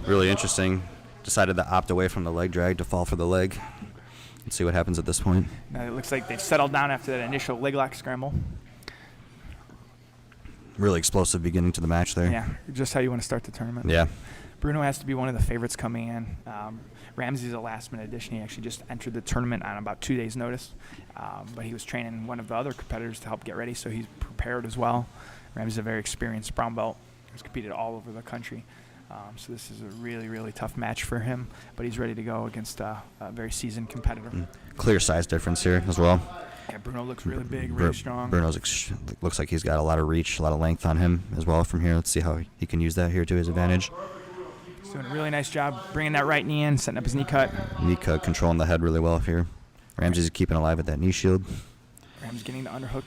Really interesting. Decided to opt away from the leg drag to fall for the leg. Let's see what happens at this point. Now it looks like they've settled down after that initial leg lock scramble. Really explosive beginning to the match there. Yeah, just how you want to start the tournament. Yeah. Bruno has to be one of the favorites coming in. Ramses a last-minute addition. He actually just entered the tournament on about 2 days' notice, but he was training one of the other competitors to help get ready, so he's prepared as well. Ramses is a very experienced brown belt. He's competed all over the country. So this is a really, really tough match for him, but he's ready to go against a very seasoned competitor. Clear size difference here as well. Yeah, Bruno looks really big, really strong. Looks like he's got a lot of reach, a lot of length on him as well from here. Let's see how he can use that here to his advantage. He's doing a really nice job bringing that right knee in, setting up his knee cut. Knee cut, controlling the head really well here. Ramses is keeping alive with that knee shield. Ramses getting the underhook.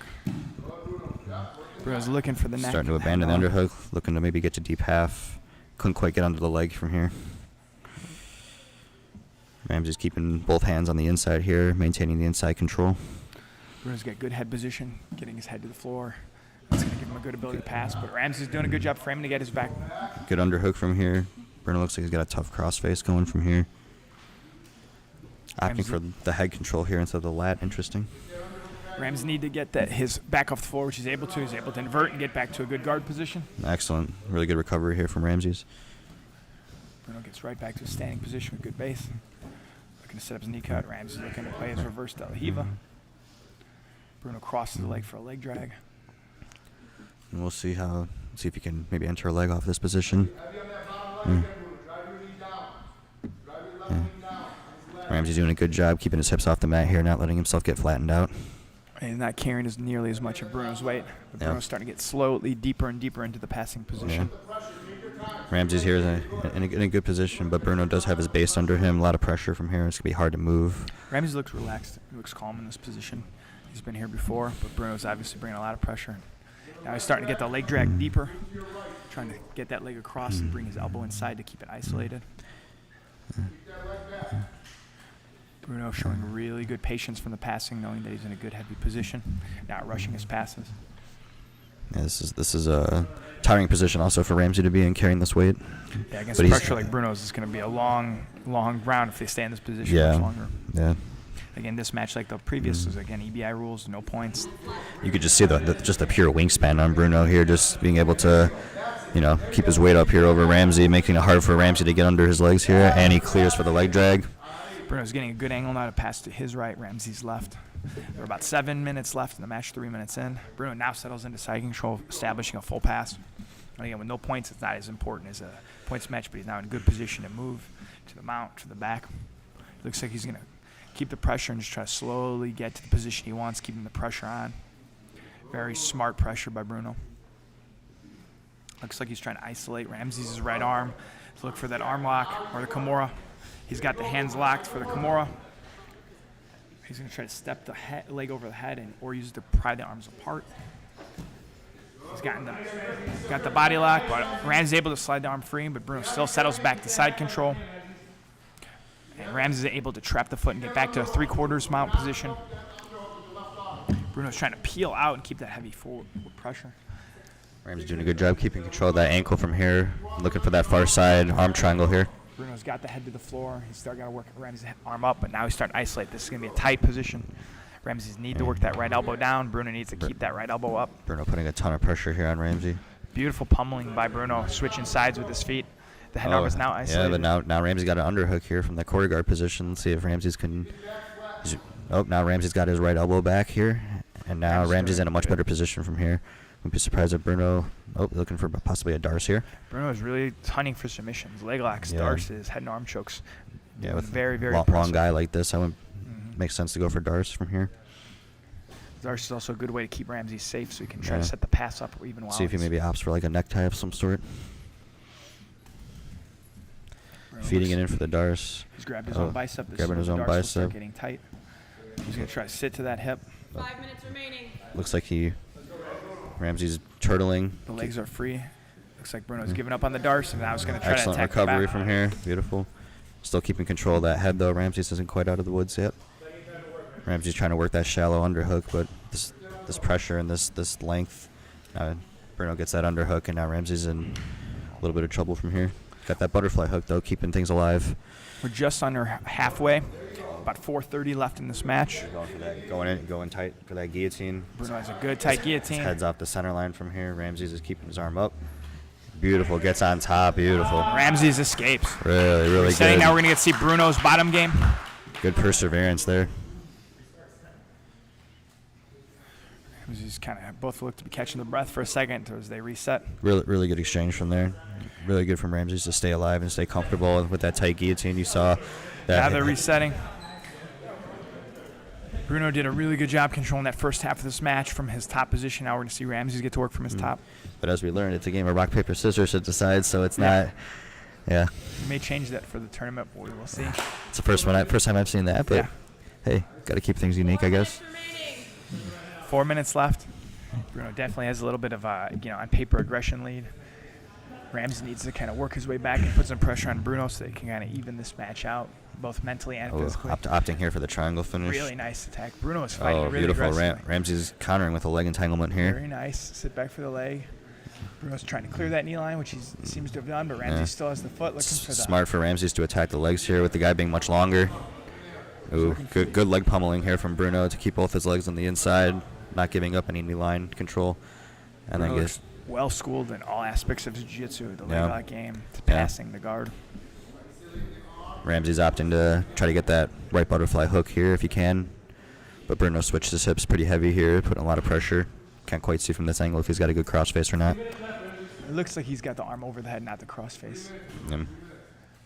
Bruno's looking for the neck. Starting to abandon the underhook, looking to maybe get to deep half. Couldn't quite get under the leg from here. Ramses keeping both hands on the inside here, maintaining the inside control. Bruno's got good head position, getting his head to the floor. That's going to give him a good ability to pass, but Ramses is doing a good job framing to get his back. Good underhook from here. Bruno looks like he's got a tough crossface going from here. Opting for the head control here instead of the lat. Interesting. Ramses need to get his back off the floor, which he's able to. He's able to invert and get back to a good guard position. Excellent. Really good recovery here from Ramses. Bruno gets right back to a standing position with good base. Looking to set up his knee cut. Ramses looking to play his reverse De La Hiva. Bruno crosses the leg for a leg drag. And we'll see if he can maybe enter a leg off this position. Ramses doing a good job keeping his hips off the mat here, not letting himself get flattened out. And not carrying nearly as much of Bruno's weight. But Bruno's starting to get slowly deeper and deeper into the passing position. Yeah. Ramses here is in a good position, but Bruno does have his base under him. A lot of pressure from here. It's going to be hard to move. Ramses looks relaxed. He looks calm in this position. He's been here before, but Bruno's obviously bringing a lot of pressure. Now he's starting to get the leg drag deeper, trying to get that leg across and bring his elbow inside to keep it isolated. Bruno showing really good patience from the passing, knowing that he's in a good heavy position, not rushing his passes. Yeah, this is a tiring position also for Ramsey to be in, carrying this weight. Yeah, against pressure like Bruno's, it's going to be a long round if they stay in this position much longer. Yeah. Again, this match, like the previous, was again EBI rules, no points. You could just see just the pure wingspan on Bruno here, just being able to, keep his weight up here over Ramsey, making it hard for Ramsey to get under his legs here, and he clears for the leg drag. Bruno's getting a good angle now to pass to his right, Ramsey's left. There are about 7 minutes left in the match, 3 minutes in. Bruno now settles into side control, establishing a full pass. And again, with no points, it's not as important as a points match, but he's now in good position to move to the mount, to the back. Looks like he's going to keep the pressure and just try to slowly get to the position he wants, keeping the pressure on. Very smart pressure by Bruno. Looks like he's trying to isolate Ramses' right arm to look for that arm lock or the Kimura. He's got the hands locked for the Kimura. He's going to try to step the leg over the head or use it to pry the arms apart. He's got the body lock, but Ramses is able to slide the arm free, but Bruno still settles back to side control. And Ramses is able to trap the foot and get back to a 3/4 mount position. Bruno's trying to peel out and keep that heavy forward pressure. Ramses doing a good job keeping control of that ankle from here, looking for that far side arm triangle here. Bruno's got the head to the floor. He's still got to work Ramses' arm up, but now he's starting to isolate. This is going to be a tight position. Ramses needs to work that right elbow down. Bruno needs to keep that right elbow up. Bruno putting a ton of pressure here on Ramsey. Beautiful pummeling by Bruno, switching sides with his feet. The head arm is now isolated. Yeah, but now Ramsey's got an underhook here from the quarter guard position. Let's see if Ramses can. Now Ramsey's got his right elbow back here, and now Ramsey's in a much better position from here. Wouldn't be surprised if Bruno. Looking for possibly a darce here. Bruno is really hunting for submissions, leg locks, darces, head and arm chokes. Yeah, with very long guy like this, I would make sense to go for darce from here. Darce is also a good way to keep Ramses safe, so he can try to set the pass up or even while. See if he maybe opts for like a necktie of some sort. Feeding it in for the darce. He's grabbed his own bicep. Grabbing his own bicep. Getting tight. He's going to try to sit to that hip. 5 minutes remaining. Looks like Ramsey's turtling. The legs are free. Looks like Bruno's giving up on the darce, and now he's going to try to attack the back. Excellent recovery from here. Beautiful. Still keeping control of that head, though. Ramses isn't quite out of the woods yet. Ramsey's trying to work that shallow underhook, but this pressure and this length, Bruno gets that underhook, and now Ramsey's in a little bit of trouble from here. Got that butterfly hook, though, keeping things alive. We're just under halfway. About 4:30 left in this match. Going for that, going tight for that guillotine. Bruno has a good tight guillotine. Heads off the center line from here. Ramses is keeping his arm up. Beautiful, gets on top, beautiful. Ramses escapes. Really good. Now we're going to get to see Bruno's bottom game. Good perseverance there. Ramses kind of both look to be catching their breath for a second as they reset. Really good exchange from there. Really good from Ramses to stay alive and stay comfortable with that tight guillotine. You saw that. Now they're resetting. Bruno did a really good job controlling that first half of this match from his top position. Now we're going to see Ramses get to work from his top. But as we learned, it's a game of rock, paper, scissors to decide, so it's not. Yeah. We may change that for the tournament, but we will see. It's the first time I've seen that, but hey, got to keep things unique, I guess. 4 minutes left. Bruno definitely has a little bit of a, on paper aggression lead. Ramses needs to kind of work his way back and put some pressure on Bruno so they can kind of even this match out, both mentally and physically. Opting here for the triangle finish. Really nice attack. Bruno is fighting really beautiful. aggressively. Ramses countering with a leg entanglement here. Very nice. Sit back for the leg. Bruno's trying to clear that knee line, which he seems to have done, but Ramses still has the foot looking for the... Smart for Ramses to attack the legs here with the guy being much longer. Ooh, good leg pummeling here from Bruno to keep both his legs on the inside, not giving up any knee line control. And Bruno then looks well schooled in all aspects of his jiu-jitsu, the leg lock game, to passing the guard. Ramses opting to try to get that right butterfly hook here if he can. But Bruno switched his hips pretty heavy here, putting a lot of pressure. Can't quite see from this angle if he's got a good crossface or not. It looks like he's got the arm over the head, not the crossface.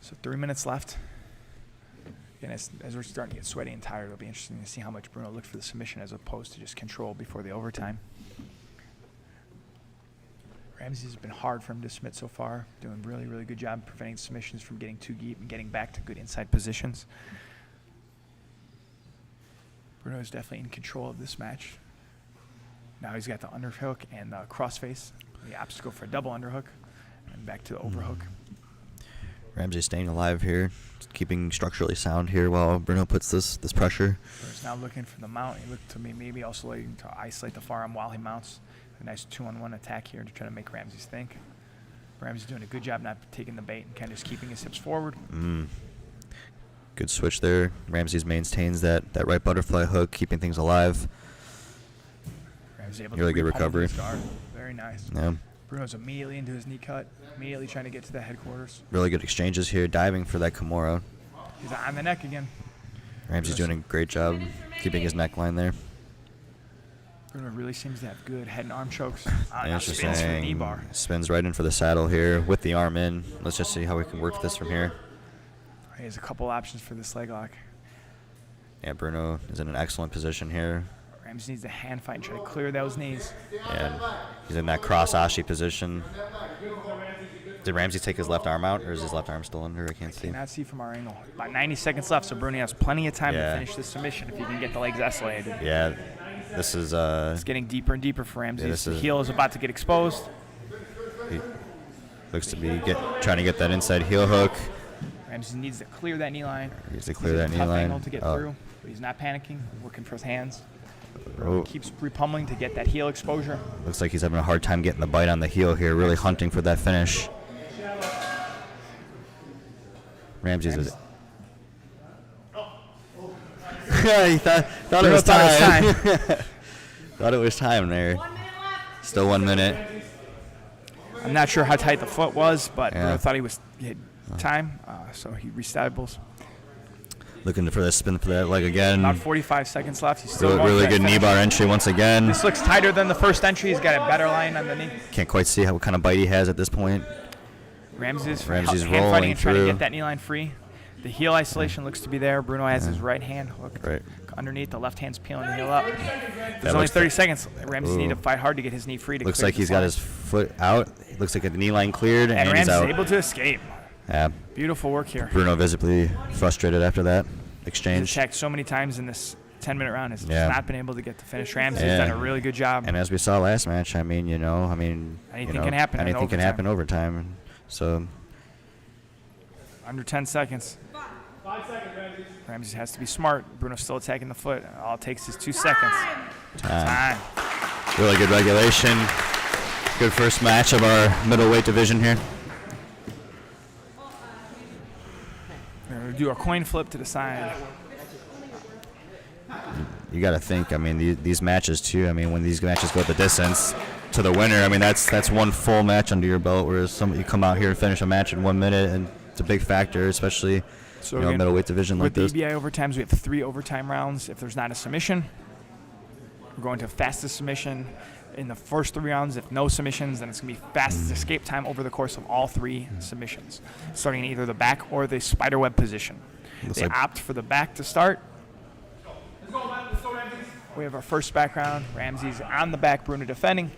So 3 minutes left. And as we're starting to get sweaty and tired, it'll be interesting to see how much Bruno looked for the submission as opposed to just control before the overtime. Ramses has been hard for him to submit so far, doing really good job preventing submissions from getting too deep and getting back to good inside positions. Bruno is definitely in control of this match. Now he's got the underhook and the crossface, the obstacle for a double underhook, and back to the overhook. Ramses staying alive here, keeping structurally sound here while Bruno puts this pressure. Bruno's now looking for the mount. He looked to me maybe also looking to isolate the forearm while he mounts. A nice 2-on-1 attack here to try to make Ramses think. Ramses doing a good job not taking the bait and kind of just keeping his hips forward. Good switch there. Ramses maintains that right butterfly hook, keeping things alive. Ramses able Really to good recovery. Very nice. Yeah. Bruno's immediately into his knee cut, immediately trying to get to the headquarters. Really good exchanges here, diving for that Kimura. He's on the neck again. Ramses doing a great job keeping his neckline there. Bruno really seems to have good head and arm chokes. Interesting. Spins for the knee bar. Spins right in for the saddle here with the arm in. Let's just see how we can work this from here. He has a couple options for this leg lock. Yeah, Bruno is in an excellent position here. Ramses needs to hand fight and try to clear those knees. And he's in that cross ashi position. Did Ramses take his left arm out, or is his left arm still under? I can't see. Cannot see from our angle. About 90 seconds left, so Bruno has plenty of time to finish this submission if he can get the legs isolated. Yeah, this is... it's getting deeper and deeper for Ramses. Yeah, the heel is about to get exposed. He looks to be trying to get that inside heel hook. Ramses needs to clear that knee line. He needs to clear that knee tough line. Angle to get through, but he's not panicking, working for his hands. Oh. Keeps repummeling to get that heel exposure. Looks like he's having a hard time getting the bite on the heel here, really hunting for that finish. Ramses is... he thought it was time. Thought it was time there. Still 1 minute. I'm not sure how tight the foot was, but Bruno thought he had time, so he restabbles. Looking for the spin for that leg again. About 45 seconds left. He's still going really for good that knee bar entry once again. This looks tighter than the first entry. He's got a better line on the knee. Can't quite see what kind of bite he has at this point. Ramses rolling fighting and trying to through. get that knee line free. The heel isolation looks to be there. Bruno has his right hand hooked underneath. The left hand's peeling the heel up. There's only 30 seconds. Ramses needs to fight hard to get his knee free. Looks like he's got his foot out. Looks like the knee line cleared, and Ramses he's out. is able to escape. Yeah. Beautiful work here. Bruno visibly frustrated after that exchange. He's attacked so many times in this 10-minute round. Has just not been able to get the finish. Ramses has done a really good job. And as we saw last match, anything can happen. Anything can happen overtime. So under 10 seconds. 5 seconds, Ramses. Ramses has to be smart. Bruno's still attacking the foot. All it takes is 2 seconds. Time. Really good regulation. Good first match of our middleweight division here. We're going to do a coin flip to decide. You got to think, I mean, these matches too, I mean, when these matches go the distance to the winner, I mean, that's one full match under your belt, whereas you come out here and finish a match in 1 minute, and it's a big factor, especially middleweight division like this. With the EBI overtimes, we have 3 overtime rounds. If there's not a submission, we're going to fastest submission in the first 3 rounds. If no submissions, then it's going to be fastest escape time over the course of all 3 submissions, starting in either the back or the spiderweb position. They opt for the back to start. We have our first back round. Ramses on the back, Bruno defending.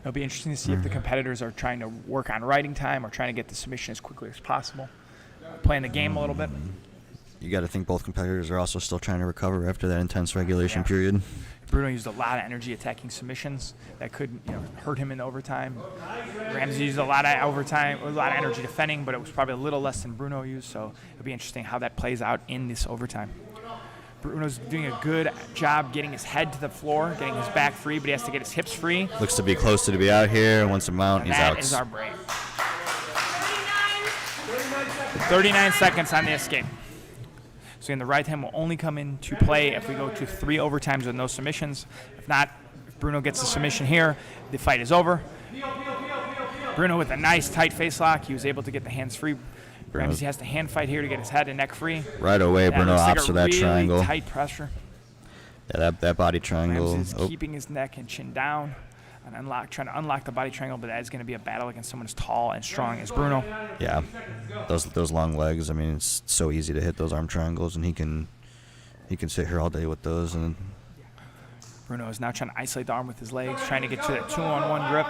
It'll be interesting to see if the competitors are trying to work on riding time or trying to get the submission as quickly as possible. Playing the game a little bit. You got to think both competitors are also still trying to recover after that intense regulation period. Bruno used a lot of energy attacking submissions that could hurt him in overtime. Ramses used a lot of energy defending, but it was probably a little less than Bruno used, so it'll be interesting how that plays out in this overtime. Bruno's doing a good job getting his head to the floor, getting his back free, but he has to get his hips free. Looks to be close to be out here. Once a mount, he's out. That is our break. 39 seconds on the escape. So again, the ride time will only come into play if we go to 3 overtimes with no submissions. If not, if Bruno gets a submission here, the fight is over. Bruno with a nice tight face lock. He was able to get the hands free. Ramses has to hand fight here to get his head and neck free. Right away, Bruno opts for that really triangle. Tight pressure. Yeah, that body triangle. Ramses keeping his neck and chin down and trying to unlock the body triangle, but that is going to be a battle against someone as tall and strong as Bruno. Yeah, those long legs. I mean, it's so easy to hit those arm triangles, and he can sit here all day with those. And Bruno is now trying to isolate the arm with his legs, trying to get to that 2-on-1 grip.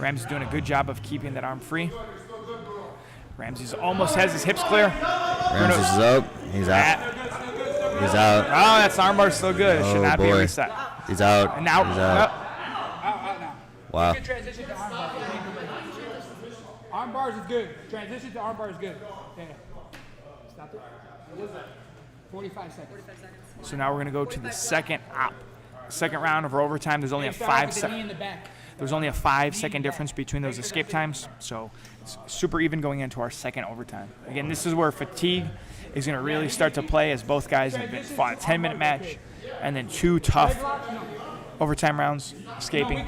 Ramses is doing a good job of keeping that arm free. Ramses almost has his hips clear. Ramses is up. He's out. He's out. Oh, that's armbar still good. It should not be reset. He's out. And now, he's out. Out now. Wow. Good transition to armbar. Armbars is good. Transition to armbar is good. Yeah. Stop it. 45 seconds. So now we're going to go to the second round of our overtime. There's only a 5-second difference between those escape times, so it's super even going into our second overtime. Again, this is where fatigue is going to really start to play, as both guys have been fought a 10-minute match and then 2 tough overtime rounds escaping.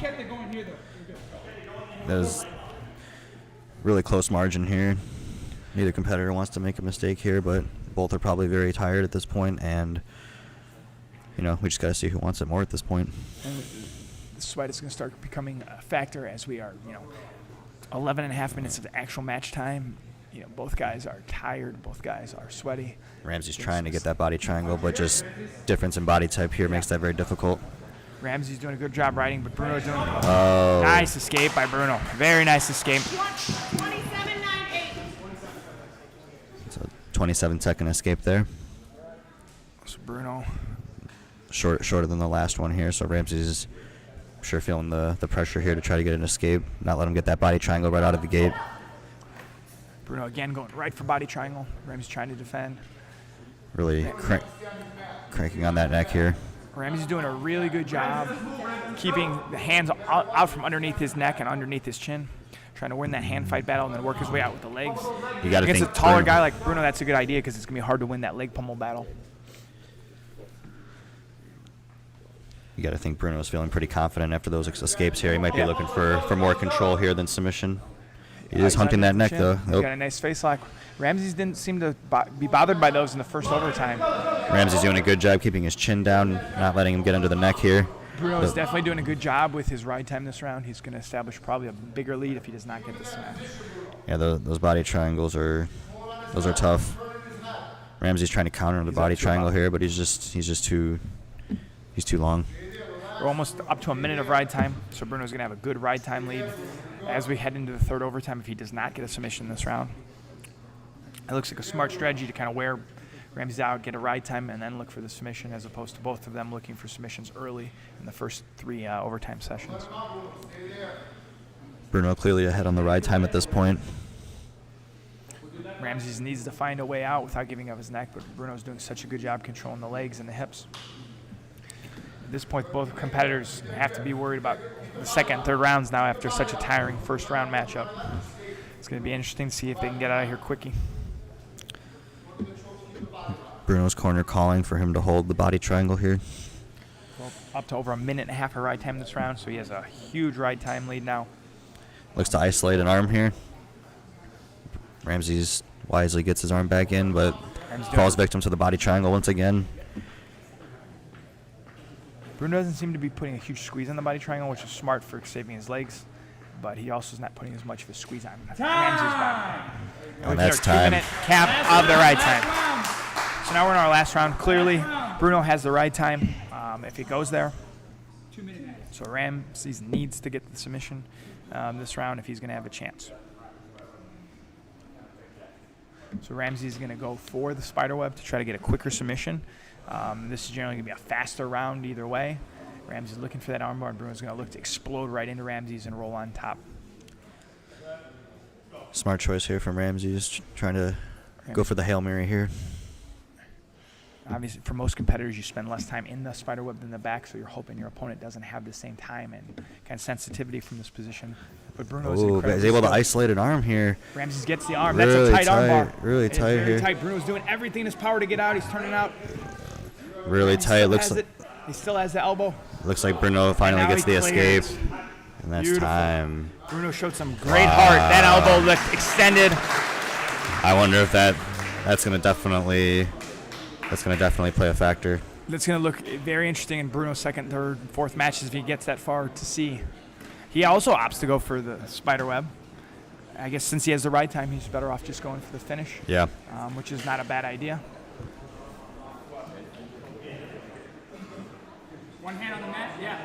There's really close margin here. Neither competitor wants to make a mistake here, but both are probably very tired at this point, and we just got to see who wants it more at this point. And the sweat is going to start becoming a factor as we are, 11 and a half minutes of the actual match time. Both guys are tired. Both guys are sweaty. Ramsey's trying to get that body triangle, but just difference in body type here makes that very difficult. Ramsey's doing a good job riding, but Bruno doing a nice escape by Bruno. Very nice escape. 27.98. It's a 27-second escape there. So Bruno. Shorter than the last one here, so Ramsey's is sure feeling the pressure here to try to get an escape, not let him get that body triangle right out of the gate. Bruno again going right for body triangle. Ramsey's trying to defend. Really cranking on that neck here. Ramsey's doing a really good job keeping the hands out from underneath his neck and underneath his chin, trying to win that hand fight battle and then work his way out with the legs. You got to think against a taller guy like Bruno, that's a good idea because it's going to be hard to win that leg pummel battle. You got to think Bruno's feeling pretty confident after those escapes here. He might be looking for more control here than submission. He is hunting that neck, though. He's got a nice face lock. Ramses didn't seem to be bothered by those in the first overtime. Ramsey's doing a good job keeping his chin down, not letting him get under the neck here. Bruno is definitely doing a good job with his ride time this round. He's going to establish probably a bigger lead if he does not get this match. Yeah, those body triangles are tough. Ramsey's trying to counter the body triangle here, but he's too long. We're almost up to a minute of ride time, so Bruno's going to have a good ride time lead as we head into the third overtime if he does not get a submission this round. It looks like a smart strategy to kind of wear Ramses out, get a ride time, and then look for the submission, as opposed to both of them looking for submissions early in the first 3 overtime sessions. Bruno clearly ahead on the ride time at this point. Ramses needs to find a way out without giving up his neck, but Bruno's doing such a good job controlling the legs and the hips. At this point, both competitors have to be worried about the second and third rounds now after such a tiring first round matchup. It's going to be interesting to see if they can get out of here quickie. Bruno's corner calling for him to hold the body triangle here. Well, up to over a minute and a half of ride time this round, so he has a huge ride time lead now. Looks to isolate an arm here. Ramses wisely gets his arm back in, but falls victim to the body triangle once again. Bruno doesn't seem to be putting a huge squeeze on the body triangle, which is smart for saving his legs, but he also is not putting as much of a squeeze on Ramses' body. And that's our time. 2-minute cap of the ride time. So now we're in our last round. Clearly, Bruno has the ride time if he goes there. 2 minute match. So Ramses needs to get the submission this round if he's going to have a chance. So Ramses is going to go for the spiderweb to try to get a quicker submission. This is generally going to be a faster round either way. Ramses is looking for that armbar, and Bruno's going to look to explode right into Ramses and roll on top. Smart choice here from Ramses, trying to go for the Hail Mary here. Obviously, for most competitors, you spend less time in the spiderweb than the back, so you're hoping your opponent doesn't have the same time and kind of sensitivity from this position. But Bruno is incredibly he's able to skilled. isolate an arm here. Ramses gets the arm. Really That's a tight armbar. really It's tight very here. tight. Bruno's doing everything in his power to get out. He's turning out. Really tight. He still has the elbow. Looks like Bruno finally now gets he the clears. escape. And that's Beautiful. time. Bruno showed some great heart. That elbow looked extended. I wonder if that's gonna definitely play a factor. That's going to look very interesting in Bruno's second, third, and fourth matches if he gets that far to see. He also opts to go for the spider web. I guess since he has the ride time, he's better off just going for the finish, Yeah. which is not a bad idea. One hand on the mat. Yeah.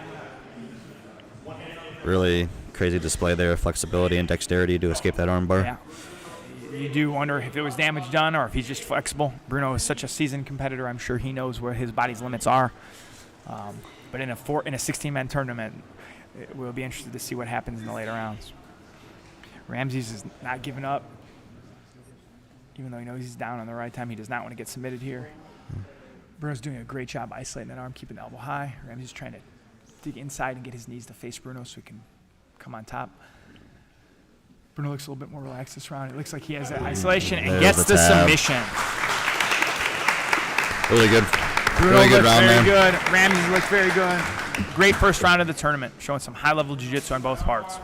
Really crazy display there of flexibility and dexterity to escape that armbar. Yeah. You do wonder if it was damage done or if he's just flexible. Bruno is such a seasoned competitor. I'm sure he knows where his body's limits are. But in a 16-man tournament, we'll be interested to see what happens in the later rounds. Ramses is not giving up. Even though he knows he's down on the right time, he does not want to get submitted here. Bruno's doing a great job isolating that arm, keeping the elbow high. Ramses is trying to dig inside and get his knees to face Bruno so he can come on top. Bruno looks a little bit more relaxed this round. It looks like he has that isolation and There's gets the the tab. submission. Really good. Bruno Really good looks round very there. good. Ramses looks very good. Great first round of the tournament, showing some high-level jiu-jitsu on both parts.